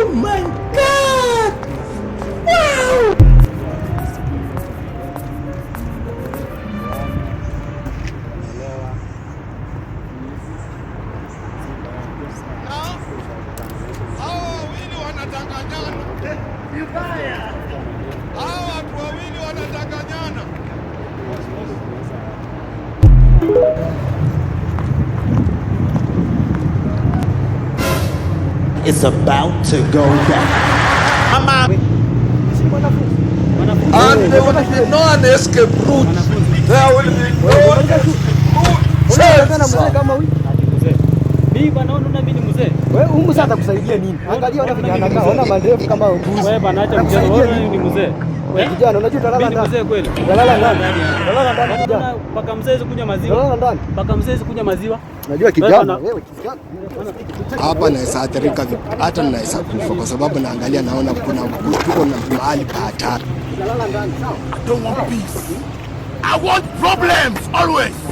Oh my God! Wow! Hawa wawili wanatanganyana. Hawa watu wawili wanatanganyana. It's about to go down. Mama. And there will be no an escape route. There will be no escape route. Mimi bwana unaona mimi ni mzee. Wewe huyu mzee atakusaidia nini? Angalia ona vijana kama ona mandevu kama mbuzi. Wewe bwana acha mchezo. Wewe ni mzee. Wewe kijana unajua utalala ndani. Mzee kweli. Utalala ndani. Utalala ndani kijana. Paka mzee kunywa maziwa. Utalala ndani. Paka mzee kunywa maziwa. Unajua kijana wewe kijana. Hapa naweza athirika hata naweza kufa kwa sababu naangalia naona tuko na mahali pa hatari. Utalala ndani sawa. I don't want peace. I want problems always.